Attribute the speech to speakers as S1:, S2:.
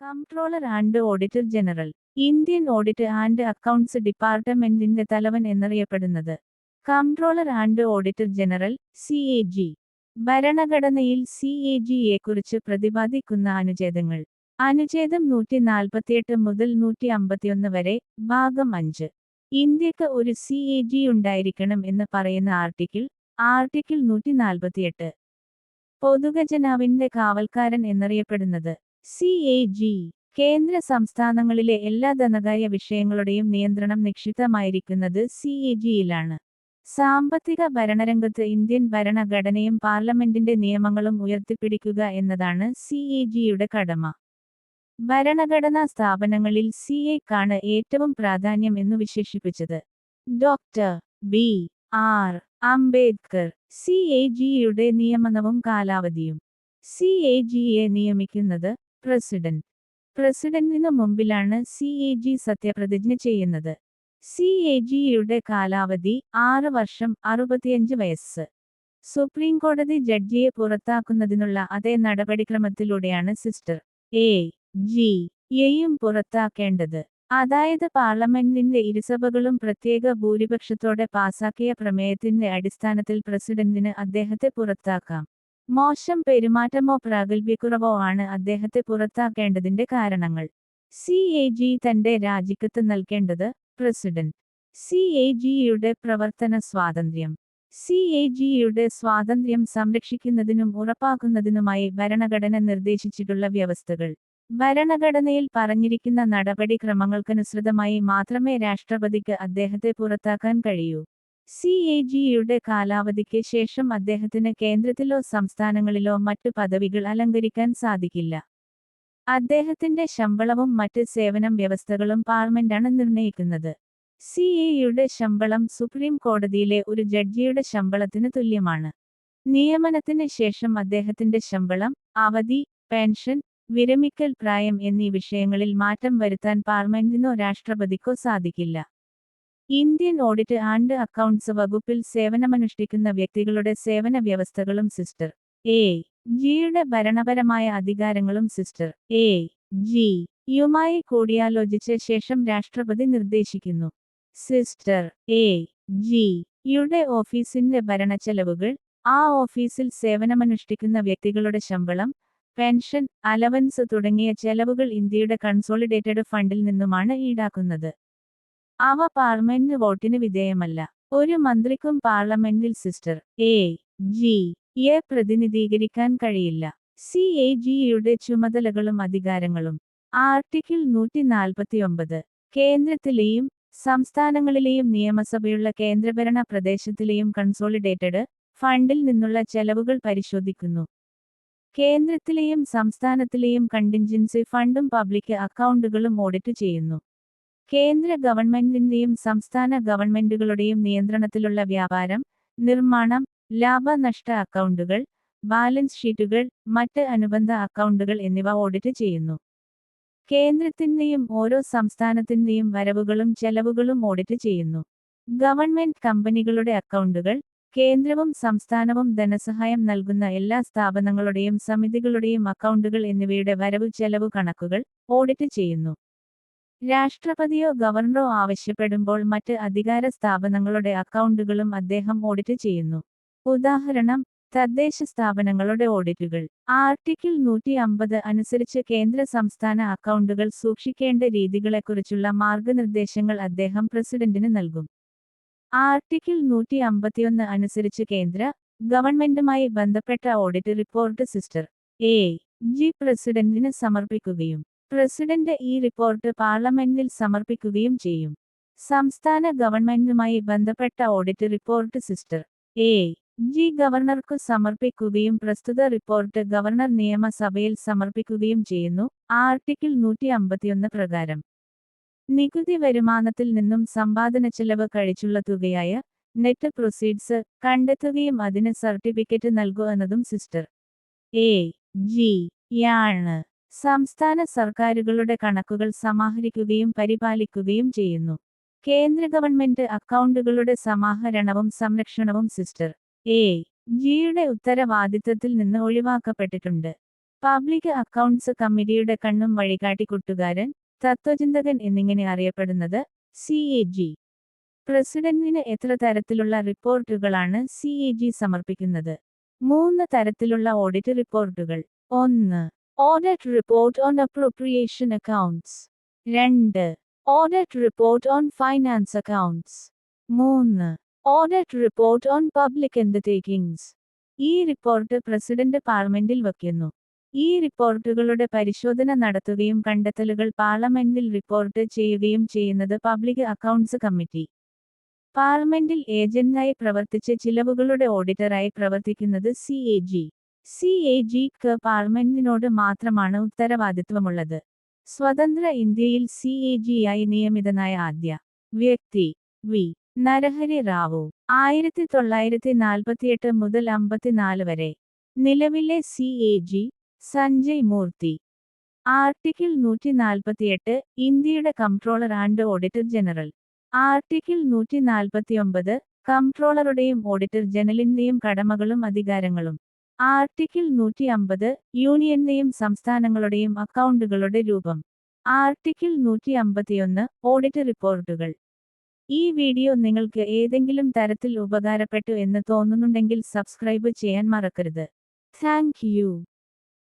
S1: Comptroller and auditor general, Indian audit and accounts ഡിപ്പാർട്ട്മെന്റിന്റെ തലവൻ എന്നറിയപ്പെടുന്നത് comptroller and auditor general (CAG). ഭരണഘടനയിൽ CAG-യെക്കുറിച്ച് പ്രതിപാദിക്കുന്ന അനുച്ഛേദങ്ങൾ. അനുച്ഛേദം 148 മുതൽ 151 വരെ, ഭാഗം 5. ഇന്ത്യക്ക് ഒരു CAG ഉണ്ടായിരിക്കണം എന്ന് പറയുന്ന ആർട്ടിക്കിൾ 148. പൊതുഖജനാവിന്റെ കാവൽക്കാരൻ എന്നറിയപ്പെടുന്നത് CAG. കേന്ദ്ര സംസ്ഥാനങ്ങളിലെ എല്ലാ ധനകാര്യ വിഷയങ്ങളുടെയും നിയന്ത്രണം നിക്ഷിപ്തമായിരിക്കുന്നത് CAG-യിലാണ്. സാമ്പത്തിക ഭരണരംഗത്ത് ഇന്ത്യൻ ഭരണഘടനയും പാർലമെന്റിന്റെ നിയമങ്ങളും ഉയർത്തിപ്പിടിക്കുക എന്നതാണ് CAG-യുടെ കടമ. ഭരണഘടനാ സ്ഥാപനങ്ങളിൽ CA-ക്കാണ് ഏറ്റവും പ്രാധാന്യം എന്നു വിശേഷിപ്പിച്ചത് ഡോക്ടർ B.R. അംബേദ്കർ. CAG-യുടെ നിയമനവും കാലാവധിയും. CAG-യെ നിയമിക്കുന്നത് പ്രസിഡന്റ്. പ്രസിഡന്റിനു മുമ്പിലാണ് CAG സത്യപ്രതിജ്ഞ ചെയ്യുന്നത്. CAG-യുടെ കാലാവധി 6 വർഷം 65 വയസ്സ്. സുപ്രീംകോടതി ജഡ്ജിയെ പുറത്താക്കുന്നതിനുള്ള അതേ നടപടിക്രമത്തിലൂടെയാണ് സിസ്റ്റർ AG-യെയും പുറത്താക്കേണ്ടത്. അതായത് പാർലമെന്റിന്റെ ഇരുസഭകളും പ്രത്യേക ഭൂരിപക്ഷത്തോടെ പാസാക്കിയ പ്രമേയത്തിന്റെ അടിസ്ഥാനത്തിൽ പ്രസിഡന്റിന് അദ്ദേഹത്തെ പുറത്താക്കാം. മോശം പെരുമാറ്റമോ പ്രാഗൽഭ്യക്കുറവോ ആണ് അദ്ദേഹത്തെ പുറത്താക്കേണ്ടതിന്റെ കാരണങ്ങൾ. CAG തന്റെ രാജിക്കത്ത് നൽകേണ്ടത് പ്രസിഡന്റ്. CAG-യുടെ പ്രവർത്തന സ്വാതന്ത്ര്യം. CAG-യുടെ സ്വാതന്ത്ര്യം സംരക്ഷിക്കുന്നതിനും ഉറപ്പാക്കുന്നതിനുമായി ഭരണഘടന നിർദ്ദേശിച്ചിട്ടുള്ള വ്യവസ്ഥകൾ. ഭരണഘടനയിൽ പറഞ്ഞിരിക്കുന്ന നടപടിക്രമങ്ങൾക്കനുസൃതമായി മാത്രമേ രാഷ്ട്രപതിക്ക് അദ്ദേഹത്തെ പുറത്താക്കാൻ കഴിയൂ. CAG-യുടെ കാലാവധിക്ക് ശേഷം അദ്ദേഹത്തിന് കേന്ദ്രത്തിലോ സംസ്ഥാനങ്ങളിലോ മറ്റു പദവികൾ അലങ്കരിക്കാൻ സാധിക്കില്ല. അദ്ദേഹത്തിന്റെ ശമ്പളവും മറ്റ് സേവനം വ്യവസ്ഥകളും പാർലമെന്റാണ് നിർണയിക്കുന്നത്. CA-യുടെ ശമ്പളം സുപ്രീം കോടതിയിലെ ഒരു ജഡ്ജിയുടെ ശമ്പളത്തിന് തുല്യമാണ്. നിയമനത്തിന് ശേഷം അദ്ദേഹത്തിന്റെ ശമ്പളം, അവധി, പെൻഷൻ, വിരമിക്കൽ പ്രായം എന്നീ വിഷയങ്ങളിൽ മാറ്റം വരുത്താൻ പാർലമെന്റിനോ രാഷ്ട്രപതിക്കോ സാധിക്കില്ല. ഇന്ത്യൻ ഓഡിറ്റ് ആൻഡ് അക്കൗണ്ട്സ് വകുപ്പിൽ സേവനമനുഷ്ഠിക്കുന്ന വ്യക്തികളുടെ സേവന വ്യവസ്ഥകളും സിസ്റ്റർ AG-യുടെ ഭരണപരമായ അധികാരങ്ങളും സിസ്റ്റർ AG-യുമായി കൂടിയാലോചിച്ച ശേഷം രാഷ്ട്രപതി നിർദ്ദേശിക്കുന്നു. സിസ്റ്റർ AG-യുടെ ഓഫീസിന്റെ ഭരണച്ചെലവുകൾ, ആ ഓഫീസിൽ സേവനമനുഷ്ഠിക്കുന്ന വ്യക്തികളുടെ ശമ്പളം, പെൻഷൻ, അലവൻസ് തുടങ്ങിയ ചെലവുകൾ ഇന്ത്യയുടെ കൺസോളിഡേറ്റഡ് ഫണ്ടിൽ നിന്നുമാണ് ഈടാക്കുന്നത്. അവ പാർലമെന്റ് വോട്ടിന് വിധേയമല്ല. ഒരു മന്ത്രിക്കും പാർലമെന്റിൽ സിസ്റ്റർ AG-യെ പ്രതിനിധീകരിക്കാൻ കഴിയില്ല. CAG-യുടെ ചുമതലകളും അധികാരങ്ങളും. ആർട്ടിക്കിൾ 149. കേന്ദ്രത്തിലെയും സംസ്ഥാനങ്ങളിലെയും നിയമസഭയുള്ള കേന്ദ്രഭരണ പ്രദേശത്തിലെയും കൺസോളിഡേറ്റഡ് ഫണ്ടിൽ നിന്നുള്ള ചെലവുകൾ പരിശോധിക്കുന്നു. കേന്ദ്രത്തിലെയും സംസ്ഥാനത്തിലെയും കണ്ടിൻജൻസി ഫണ്ടും പബ്ലിക് അക്കൗണ്ടുകളും ഓഡിറ്റ് ചെയ്യുന്നു. കേന്ദ്ര ഗവൺമെന്റിന്റെയും സംസ്ഥാന ഗവൺമെന്റുകളുടെയും നിയന്ത്രണത്തിലുള്ള വ്യാപാരം, നിർമ്മാണം, ലാഭനഷ്ട അക്കൗണ്ടുകൾ, ബാലൻസ് ഷീറ്റുകൾ, മറ്റ് അനുബന്ധ അക്കൗണ്ടുകൾ എന്നിവ ഓഡിറ്റ് ചെയ്യുന്നു. കേന്ദ്രത്തിന്റെയും ഓരോ സംസ്ഥാനത്തിന്റെയും വരവുകളും ചെലവുകളും ഓഡിറ്റ് ചെയ്യുന്നു. ഗവൺമെന്റ് കമ്പനികളുടെ അക്കൗണ്ടുകൾ, കേന്ദ്രവും സംസ്ഥാനവും ധനസഹായം നൽകുന്ന എല്ലാ സ്ഥാപനങ്ങളുടെയും സമിതികളുടെയും അക്കൗണ്ടുകൾ എന്നിവയുടെ വരവ് ചെലവു കണക്കുകൾ ഓഡിറ്റ് ചെയ്യുന്നു. രാഷ്ട്രപതിയോ ഗവർണറോ ആവശ്യപ്പെടുമ്പോൾ മറ്റ് അധികാര സ്ഥാപനങ്ങളുടെ അക്കൗണ്ടുകളും അദ്ദേഹം ഓഡിറ്റ് ചെയ്യുന്നു. ഉദാഹരണം, തദ്ദേശ സ്ഥാപനങ്ങളുടെ ഓഡിറ്റുകൾ. ആർട്ടിക്കിൾ 150 അനുസരിച്ച് കേന്ദ്ര സംസ്ഥാന അക്കൗണ്ടുകൾ സൂക്ഷിക്കേണ്ട രീതികളെക്കുറിച്ചുള്ള മാർഗനിർദ്ദേശങ്ങൾ അദ്ദേഹം പ്രസിഡന്റിന് നൽകും. ആർട്ടിക്കിൾ 151 അനുസരിച്ച് കേന്ദ്ര ഗവൺമെന്റുമായി ബന്ധപ്പെട്ട ഓഡിറ്റ് റിപ്പോർട്ട് സിസ്റ്റർ AG പ്രസിഡന്റിന് സമർപ്പിക്കുകയും പ്രസിഡന്റ് ഈ റിപ്പോർട്ട് പാർലമെന്റിൽ സമർപ്പിക്കുകയും ചെയ്യും. സംസ്ഥാന ഗവൺമെന്റുമായി ബന്ധപ്പെട്ട ഓഡിറ്റ് റിപ്പോർട്ട് സിസ്റ്റർ AG ഗവർണർക്കു സമർപ്പിക്കുകയും പ്രസ്തുത റിപ്പോർട്ട് ഗവർണർ നിയമസഭയിൽ സമർപ്പിക്കുകയും ചെയ്യുന്നു. ആർട്ടിക്കിൾ 151 പ്രകാരം നികുതി വരുമാനത്തിൽ നിന്നും സമ്പാദനച്ചെലവ് കഴിച്ചുള്ള തുകയായ നെറ്റ് പ്രൊസീഡ്സ് കണ്ടെത്തുകയും അതിന് സർട്ടിഫിക്കറ്റ് നൽകുന്നതും സിസ്റ്റർ AG-യാണ്. സംസ്ഥാന സർക്കാരുകളുടെ കണക്കുകൾ സമാഹരിക്കുകയും പരിപാലിക്കുകയും ചെയ്യുന്നു. കേന്ദ്ര ഗവൺമെന്റ് അക്കൗണ്ടുകളുടെ സമാഹരണവും സംരക്ഷണവും സിസ്റ്റർ AG-യുടെ ഉത്തരവാദിത്തത്തിൽ നിന്ന് ഒഴിവാക്കപ്പെട്ടിട്ടുണ്ട്. പബ്ലിക് അക്കൗണ്ട്സ് കമ്മിറ്റിയുടെ കണ്ണും വഴികാട്ടി കൂട്ടുകാരൻ, തത്വചിന്തകൻ എന്നിങ്ങനെ അറിയപ്പെടുന്നത് CAG. പ്രസിഡന്റിന് എത്ര തരത്തിലുള്ള റിപ്പോർട്ടുകളാണ് CAG സമർപ്പിക്കുന്നത്? 3 തരത്തിലുള്ള ഓഡിറ്റ് റിപ്പോർട്ടുകൾ. 1. Audit report on appropriation accounts. 2. Audit report on finance accounts. 3. Audit report on public undertakings. ഈ റിപ്പോർട്ട് പ്രസിഡന്റ് പാർലമെന്റിൽ വയ്ക്കുന്നു. ഈ റിപ്പോർട്ടുകളുടെ പരിശോധന നടത്തുകയും കണ്ടെത്തലുകൾ പാർലമെന്റിൽ റിപ്പോർട്ട് ചെയ്യുകയും ചെയ്യുന്നത് പബ്ലിക് അക്കൗണ്ട്സ് കമ്മിറ്റി. പാർലമെന്റിൽ ഏജന്റായി പ്രവർത്തിച്ച് ചിലവുകളുടെ ഓഡിറ്ററായി പ്രവർത്തിക്കുന്നത് CAG. CAG-ക്ക് പാർലമെന്റിനോട് മാത്രമാണ് ഉത്തരവാദിത്വമുള്ളത്. സ്വതന്ത്ര ഇന്ത്യയിൽ CAG-യായി നിയമിതനായ ആദ്യ വ്യക്തി വി. നരഹരി റാവു. 1948 മുതൽ 54 വരെ. നിലവിലെ CAG സഞ്ജയ് മൂർത്തി. ആർട്ടിക്കിൾ 148 ഇന്ത്യയുടെ comptroller and auditor general. Article 149 കംട്രോളറുടെയും ഓഡിറ്റർ ജനറലിന്റെയും കടമകളും അധികാരങ്ങളും. ആർട്ടിക്കിൾ 150 യൂണിയന്റെയും സംസ്ഥാനങ്ങളുടെയും അക്കൗണ്ടുകളുടെ രൂപം. ആർട്ടിക്കിൾ 151 ഓഡിറ്റ് റിപ്പോർട്ടുകൾ. ഈ വീഡിയോ നിങ്ങൾക്ക് ഏതെങ്കിലും തരത്തിൽ ഉപകാരപ്പെട്ടു എന്ന് തോന്നുന്നുണ്ടെങ്കിൽ സബ്സ്ക്രൈബ് ചെയ്യാൻ മറക്കരുത്. Thank you.